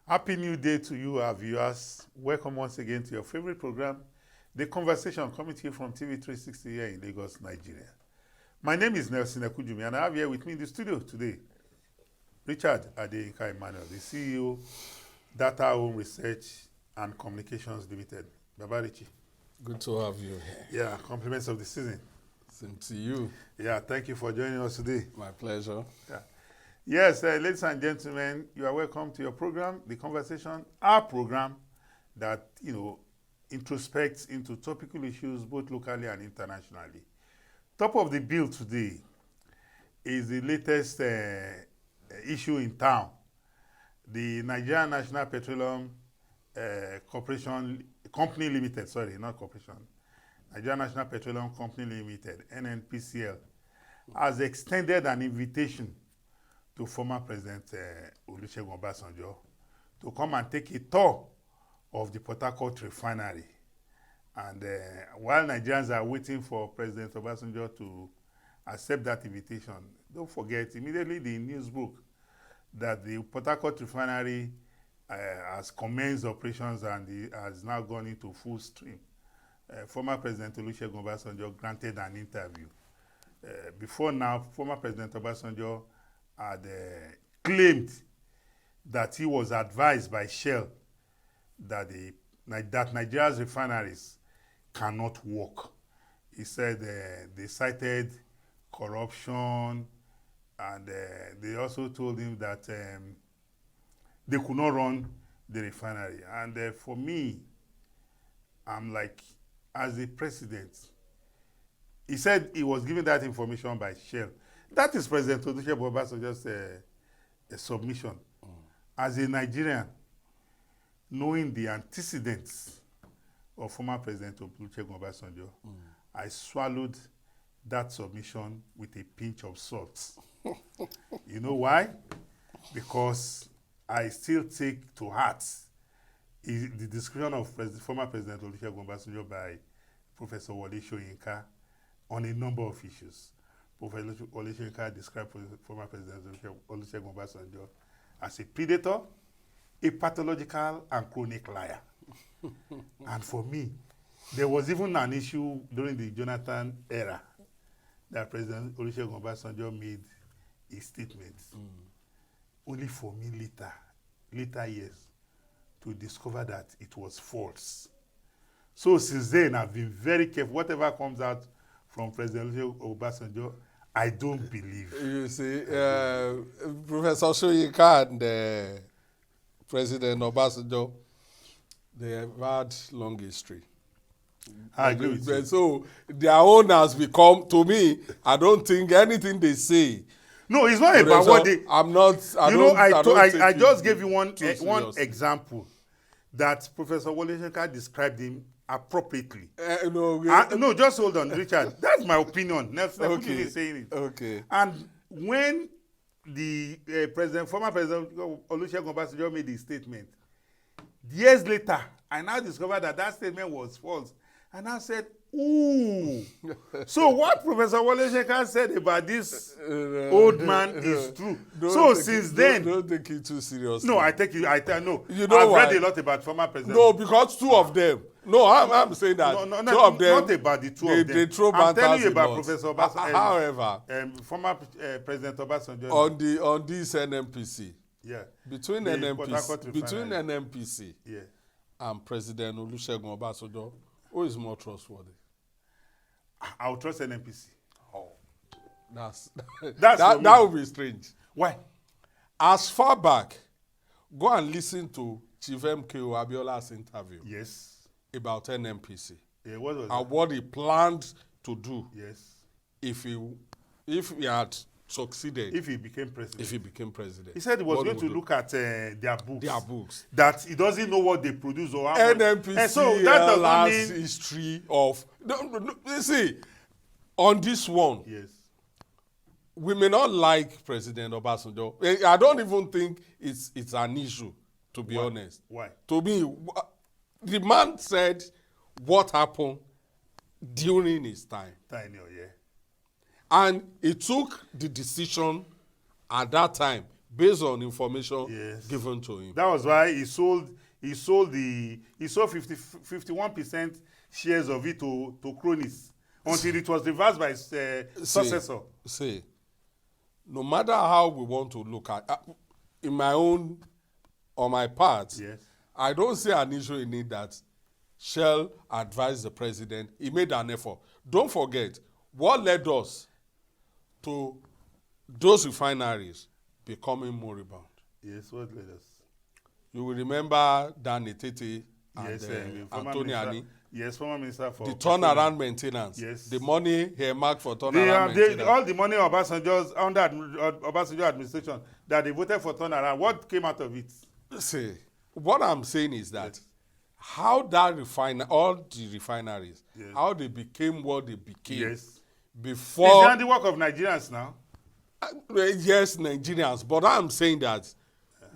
Happy New Day to you, our viewers. Welcome once again to your favorite program, The Conversation, coming to you from TV360 here in Lagos, Nigeria. My name is Nelson Ekujumi, and I have here with me in the studio today Richard Adeyinka Emmanuel, the CEO, Data Home Research and Communications Limited. Baba Richie. Good to have you here. Yeah, compliments of the season. Same to you. Yeah, thank you for joining us today. My pleasure. Yeah. Yes, ladies and gentlemen, you are welcome to your program, The Conversation, our program that, introspects into topical issues both locally and internationally. Top of the bill today is the latest issue in town. The Nigerian National Petroleum Company Limited, sorry, not corporation, Nigerian National Petroleum Company Limited, NNPCL, has extended an invitation to former President Olusegun Obasanjo to come and take a tour of the Port Harcourt Refinery. And while Nigerians are waiting for President Obasanjo to accept that invitation, don't forget, immediately the news broke that the Port Harcourt Refinery has commenced operations and has now gone into full stream. Former President Olusegun Obasanjo granted an interview. Before now, former President Obasanjo had claimed that he was advised by Shell that that Nigeria's refineries cannot work. He said they cited corruption, and they also told him that they could not run the refinery. And for me, I'm like, as a president, he said he was given that information by Shell. That is President Olusegun Obasanjo's a submission. As a Nigerian, knowing the antecedents of former President Olusegun Obasanjo, I swallowed that submission with a pinch of salt. You know why? Because I still take to heart the description of former President Olusegun Obasanjo by Professor Wole Soyinka on a number of issues. Professor Wole Soyinka described former President Olusegun Obasanjo as a predator, a pathological and chronic liar. And for me, there was even an issue during the Jonathan era that President Olusegun Obasanjo made a statement. Only for me later years, to discover that it was false. So since then, I've been very careful. Whatever comes out from President Olusegun Obasanjo, I don't believe. You see, Professor Soyinka and President Obasanjo, they have had long history. I agree with you. So their own has become, to me, I don't think anything they say. No, it's not about what they. I just gave you one example that Professor Wole Soyinka described him appropriately. No, just hold on, Richard. That's my opinion. Nelson Ekujumi is saying it. Okay. And when the former President Olusegun Obasanjo made his statement, years later, I now discovered that statement was false. And I said, ooh. So what Professor Wole Soyinka said about this old man is true. So since then, don't take it too seriously. No, I take it. No. You know I've why? read a lot about former president. No, because two of them. No, I'm saying that two of them. Not about the two of them. They throw I'm telling you banters about a lot. Professor Obasanjo. However, former President Obasanjo. on this NNPC. Yeah. Between The NNPC Yeah. and President Olusegun Obasanjo, who is more trustworthy? I'll trust NNPC. Oh, for that me. would be strange. Why? As far back, go and listen to Chief MKO Abiola's interview Yes. about NNPC Yeah, what was and that? what he planned to do Yes. if he had succeeded. If he became president. If he became president. He said he was What going would to do? look at their books. Their books. That he doesn't know what they produce or how much. NNPCL And so that does not has mean. history of... No, you see, on this one, Yes. we may not like President Obasanjo. I don't even think it's an issue, to be honest. Why? To me, the man said what happened during his time. Tenure, yeah. And he took the decision at that time based on information Yes. given to him. That was why he sold 51% shares of it to cronies until it was reversed by his successor. See, no matter how we want to look at, in my own, on my part, Yes. I don't see an issue in it that Shell advised the president. He made an effort. Don't forget, what led us to those refineries becoming moribund. Yes, what led us? You will remember Dan Etete and Yes, Anthony Ani. Yes, former minister for The turnaround maintenance. Yes. The money he earmarked for turnaround maintenance. all the money Obasanjo's under Obasanjo administration that they voted for turnaround, what came out of it? See, what I'm saying is that Yes. how that all the refineries, Yes. how they became what they became Yes. It's before. the handiwork of Nigerians now. Yes, Nigerians, but I'm saying that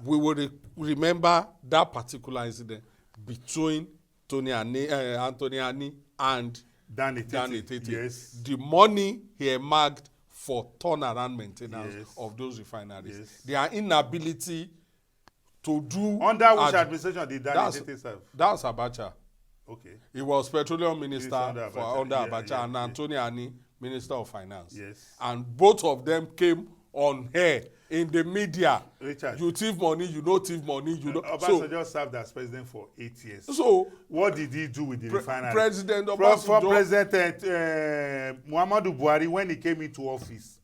we will remember that particular incident between Anthony Ani and Dan Etete. Etete. Yes. The money he earmarked for turnaround maintenance Yes. of those refineries. Yes. Their inability to do. Under which administration did Dan Etete serve? That's Abacha. Okay. He was petroleum minister under Abacha. under Yeah, Abacha, yeah, and yeah. Anthony Ani, minister of finance. Yes. And both of them came on air in the media. Richard. You thief money, you no thief money, you know. Obasanjo served as president for 8 years. So What did he do with the refinery? President From Obasanjo, President Muhammadu Buhari, when he came into office,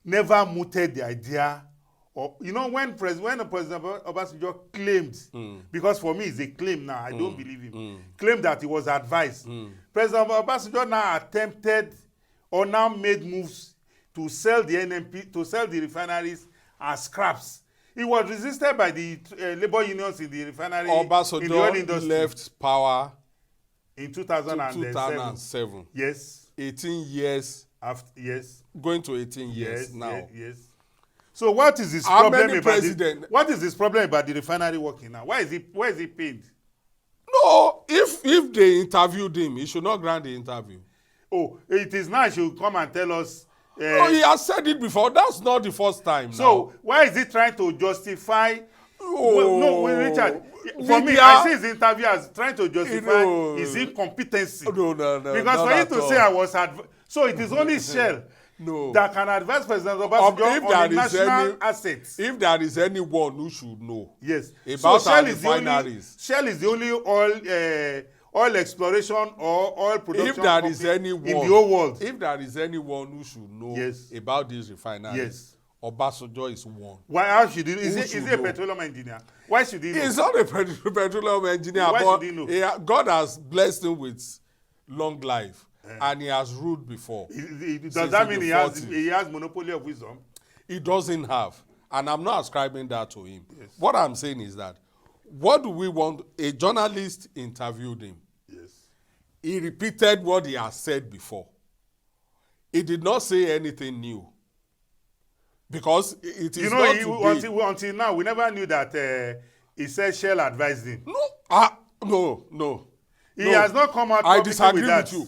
never mooted the idea of, when President Obasanjo claimed, because for me it's a claim now, I don't believe him, claimed that he was advised. President Obasanjo now attempted or now made moves to sell the to sell the refineries as scraps. It was resisted by the labor unions in the refinery, in the oil Obasanjo industry. left power In 2007. 2007. Yes. 18 years, After, yes. going to 18 years Yes. now. Yes. So what is his How problem many about president- what is his problem about the refinery working now? Why is he paid? No, if they interviewed him, he should not grant the interview. Oh, it is now he should come and tell us. No, he has said it before. That's not the first time. So why is he trying to justify? Oh, Richard. For me, media- I see his interview as trying to justify No. his incompetency. No, Because not for him at to all. say I was so it is only Shell No. that can advise President Obasanjo If on there the is national any- assets. If there is anyone who should know Yes. about so our Shell is the only refineries, Shell is the only oil exploration or oil production if there is company anyone in the whole world. if there is anyone who should know Yes. about these refineries, Yes. Obasanjo is one. How should he? Is Who he should a know? petroleum engineer? Why should he know? He's not a petroleum engineer, Why but should he know? God has blessed him with long life, and he has ruled before. Does Since that in mean the he has 40s. monopoly of wisdom? He doesn't have, and I'm not ascribing that to him. Yes. What I'm saying is that, what do we want? A journalist interviewed him. Yes. He repeated what he has said before. He did not say anything new, because it is not today. Until now, we never knew that he said Shell advised him. No. He has not come out I publicly disagree with that. with you.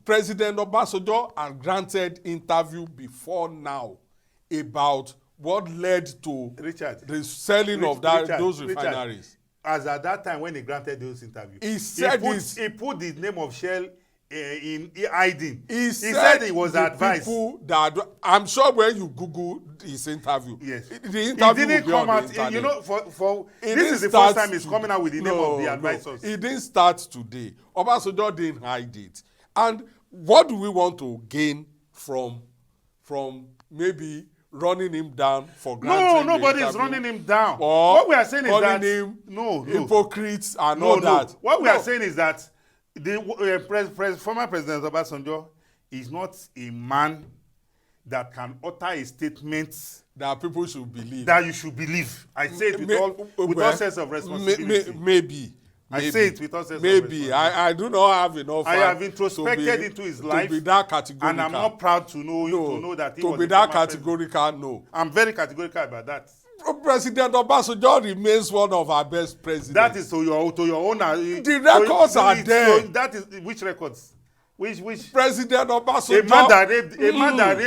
President Obasanjo had granted interview before now about what led to Richard, the selling of those refineries. As at that time when he granted those interviews, He said he put the name of Shell in hiding. He said he was the advised. people that I'm sure when you Google his interview, Yes. the interview He didn't will be come on out. the internet. You know, for It this didn't is the start first time he's coming out with the name of the advisors. It didn't start today. Obasanjo didn't hide it. And what do we want to gain from maybe running him down for granting Nobody the is interview? running him down. Or What we are saying is calling that him no. hypocrites and all that. What we are saying is that the former President Obasanjo is not a man that can utter a statement that people should believe. that you should believe. I say it with all sense of responsibility. Maybe. I say it with all sense of maybe. responsibility. I do not have enough. I have introspected into his life, to be that categorical. and I'm not proud to know that he to was be a that former categorical. No. I'm very categorical about that. President Obasanjo remains one of our best presidents. That is to your own. The records are there. So that is which records? Which President Obasanjo. a man that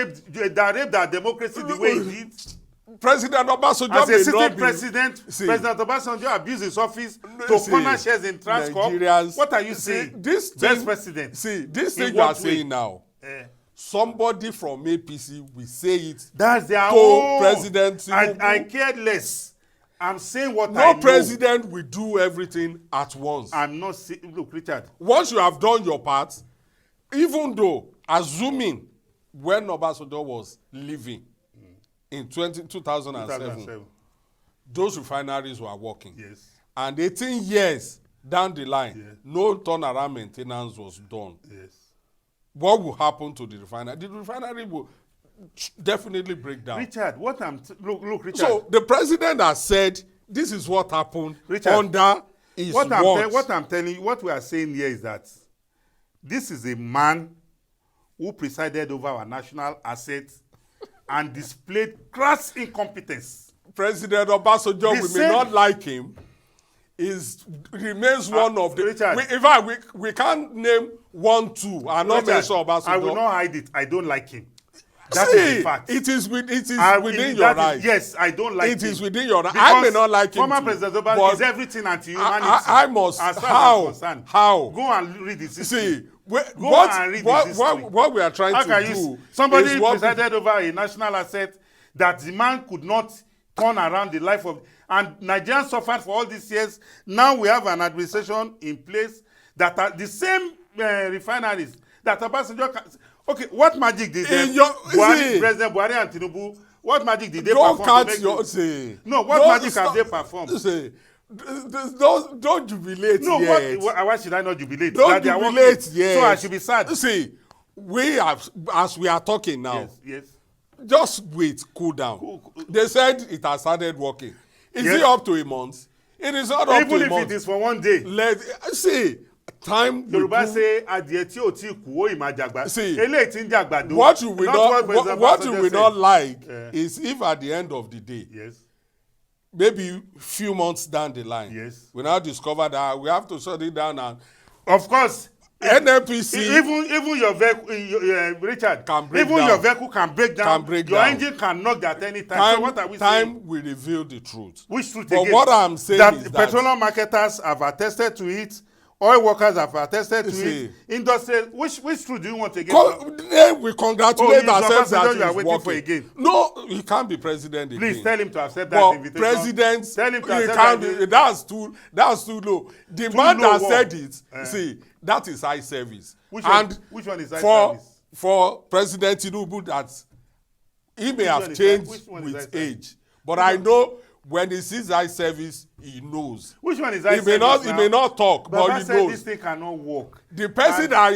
raped our democracy the way he did. President Obasanjo As a may sitting not be... president, See, President Obasanjo abused his office to see, corner shares in Transcorp. Nigerians, What are you see, saying? this Best thing, president. See, this In thing you are what way? saying now, Eh. somebody from APC will say it That's their to own. President Tinubu. I cared less. I'm saying what I know. No president will do everything at once. I'm not saying, look, Richard. Once you have done your part, even though, assuming when Obasanjo was living in 2007, those refineries were working. Yes. And 18 years down the line, Yeah. no turnaround maintenance was done. Yes. What will happen to the refinery? The refinery will definitely break down. Richard, what I'm look, Richard. So the president has said this is what happened Richard, under his what watch. I'm telling you, what we are saying here is that this is a man who presided over our national assets and displayed crass incompetence. President Obasanjo, we may not like him, remains one of the... Richard, in fact, we can't name 1, 2 and not mention Obasanjo. I will not hide it. I don't like him. That is the fact. It is within your right. Yes, I don't like him. It is within your right. I may not like him former too, President Obasanjo is everything anti-humanity. I must... As far as I'm concerned. How? Go and read his history. See, and read his history. what we are trying to do... Somebody presided over a national asset that the man could not turn around the life of... And Nigerians suffered for all these years. Now we have an administration in place that are the same refineries that Obasanjo can... Okay, what magic did President Buhari and Tinubu, what magic did they perform to make what magic have they performed? Don't jubilate yet. Why should I not jubilate? Don't jubilate yet. So I should be sad. See, as we are talking now, yes. Just wait, cool down. Cool. They said it has started working. Is it up to a month? It is not up to a month. Even if it is for one day. See, time will Yoruba say adìẹ tí ò tí kú ó ì máa jàgbá. See, eléyìí tí ń jàgbàdo. What you will not like is if at the end of the day, maybe few months down the line, we now discover that we have to shut it down. And of course, NNPC, even your vehicle, Richard, your vehicle can break down. Your engine can knock at any time. So what are we saying? Time will reveal the truth. Which truth but again? What I'm saying is that petroleum marketers have attested to it. Oil workers have attested to it. Industry, which truth do you want again? We congratulate ourselves that you are waiting working. for again. No, he can't be president again. Please tell him to accept that invitation. President, tell him to accept that. That's too low. The man that said it, see, that is high service. Which one is high service? For President Tinubu, that he may have changed with age, but I know when he sees high service, he knows. Which one is high service? He may not talk, but he knows. This thing cannot work. The person that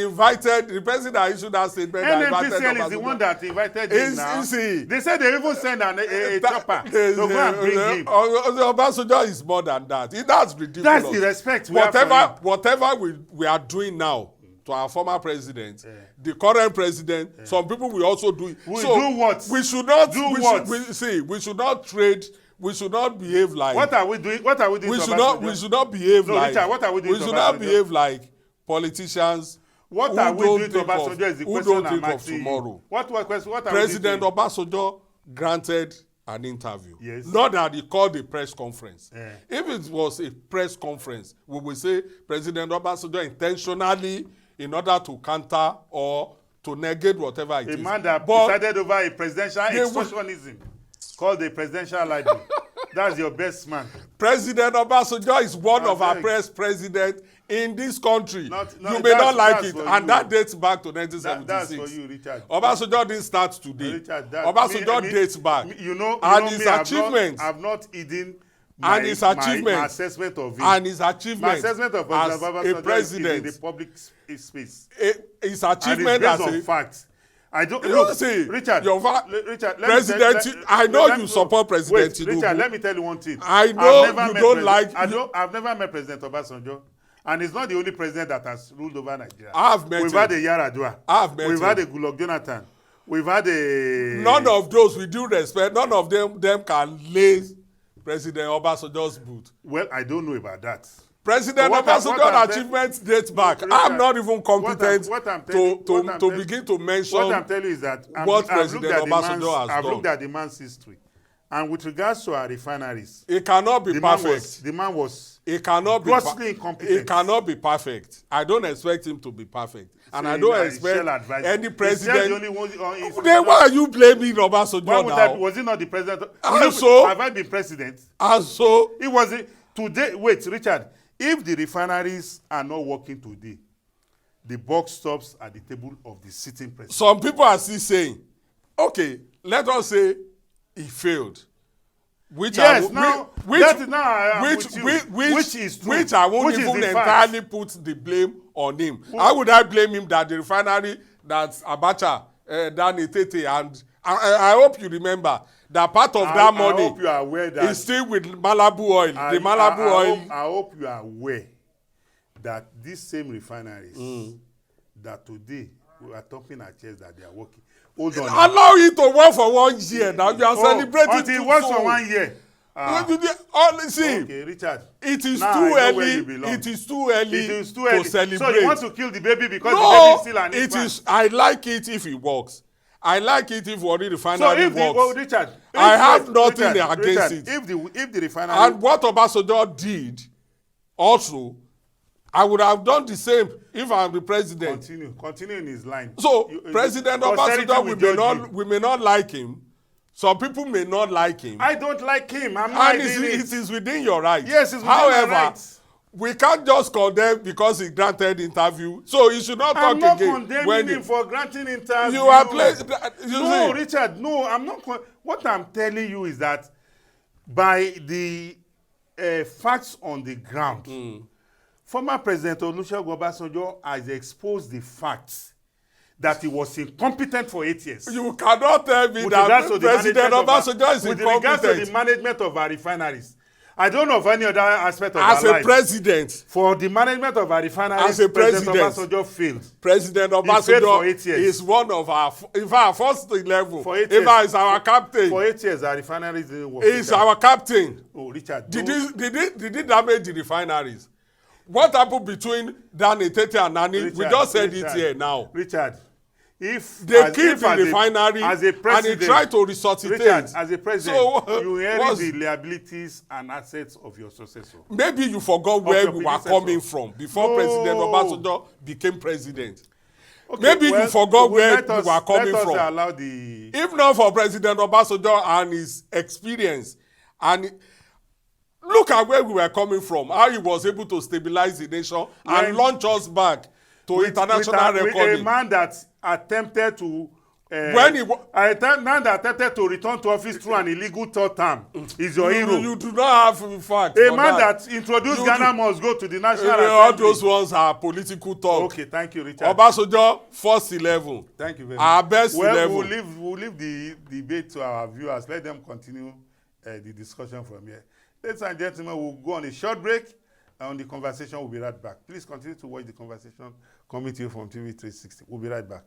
issued that statement, NNPCL is the one that invited him now. They said they even send a chopper to go and bring him. Obasanjo is more than that. That's ridiculous. That's the respect we have for him. Whatever we are doing now to our former president, the current president, some people will also do it. We do what? We should not do what? We should not trade. We should not behave like... What are we doing? What are we doing? We should not behave like... Richard, what are we doing? We should not behave like politicians. What are we doing to Obasanjo is the question I'm asking. Tomorrow. What are President Obasanjo granted an interview. Yes. Not that he called a press conference. If it was a press conference, we will say President Obasanjo intentionally, in order to counter or to negate whatever it is. A man that presided over a presidential extortionism. Called the presidential library. That's your best man. President Obasanjo is one of our best presidents in this country. You may not like it, and that dates back to 1976. That's for you, Richard. Obasanjo didn't start today. Richard, Obasanjo dates back. And his achievements. I've not hidden my assessment of it. And his achievements. My assessment of as a president is in the public space. His achievement as a fact. I don't see, Richard. President, I know you support President Tinubu. Richard, let me tell you one thing. I know you don't like. I've never met President Obasanjo, and he's not the only president that has ruled over Nigeria. I've met him. We've had a Yaradua. We've had a Goodluck Jonathan. We've had a. None of those, with due respect, none of them can lay President Obasanjo's boot. Well, I don't know about that. President Obasanjo's achievements date back. I'm not even competent to begin to mention what I'm telling you is that what President Obasanjo has done. I've looked at the man's history. And with regards to our refineries, It cannot be perfect. The man was It cannot be grossly incompetent. It cannot be perfect. I don't expect him to be perfect, and So I don't Shell expect advised- any Is Shell president. the only one, Then why are you blaming Obasanjo why would that, now? was he not the president? And so? Have I been president? And so, It was today. Wait, Richard. If the refineries are not working today, the buck stops at the table of the sitting president. some people are still saying, okay, let us say he failed. Which Yes, I, now, which, that is now I am which, with you. which is true. Which I won't Which is even the fact. entirely put the blame on him. How would I blame him that the refinery that Abacha, Danny Tete, and I hope you remember that part of that money I hope you are aware that is still with Malibu oil. The Malibu oil. I hope you are aware that these same refineries that today we are talking at chest that they are working. Hold on. Allow it to work for 1 year. Now you are celebrating until it works for 1 year. See, Okay, Richard. it is Now too I know where early. you belong. It is too early. It is too early. To celebrate. So you want to kill the baby because the baby No, is still an it infant. is. I like it if it works. I like it if Warri So Refinery if the works. Richard, I have Richard, nothing Richard, against Richard, it. If the refinery And what Obasanjo did, also, I would have done the same if I'm the president. continue in his line. So President posterity Obasanjo, will judge you. we may not like him. Some people may not like him. I don't like him. I'm not And doing it is within your right. Yes, it's within However, my rights. we can't just condemn because he granted interview. So he should not talk I'm not again. condemning him for granting interview. You are playing. No, Richard, no, I'm not. What I'm telling you is that by the facts on the ground, former President Olusegun Obasanjo has exposed the facts that he was incompetent for 8 years. You cannot tell me With that regards to the President management of Obasanjo is with regards to the incompetent. management of our refineries. I don't know of any other aspect of As our a life. president, For the management of our refineries, As a President president, Obasanjo failed. President failed for 8 Obasanjo years. is one of our, in fact, first level. For 8 In years. fact, is our captain. For 8 years, our refineries didn't work. Is Richard. our captain. Oh, Richard. Did don't- he damage the refineries? What happened between Danny Tete and Nani? We Richard, just said Richard, it here now. Richard, if They as- killed if the as a- refinery as a and president, he tried to resuscitate. Richard, as a president, So, you inherit what's- the liabilities and assets of your successor. Maybe you forgot where your we were predecessor. coming from before No. President Obasanjo became president. Okay, Maybe you forgot where let we us- were coming let us from. allow the If not for President Obasanjo and his experience, and look at where we were coming from, how he was able to stabilize the nation and When- launch us back to international with recording. a man that attempted to When he wa- a man that attempted to return to office through an illegal third term is your hero. You do not have facts. A for man that introduced You Ghana do- must go to the National all Assembly. those ones are political talk. Okay, thank you, Richard. Obasanjo, first 11. Thank you very Our much. best Well, 11. we'll leave the debate to our viewers. Let them continue the discussion from here. Ladies and gentlemen, we'll go on a short break. And on the conversation, we'll be right back. Please continue to watch the conversation coming to you from TV 360. We'll be right back.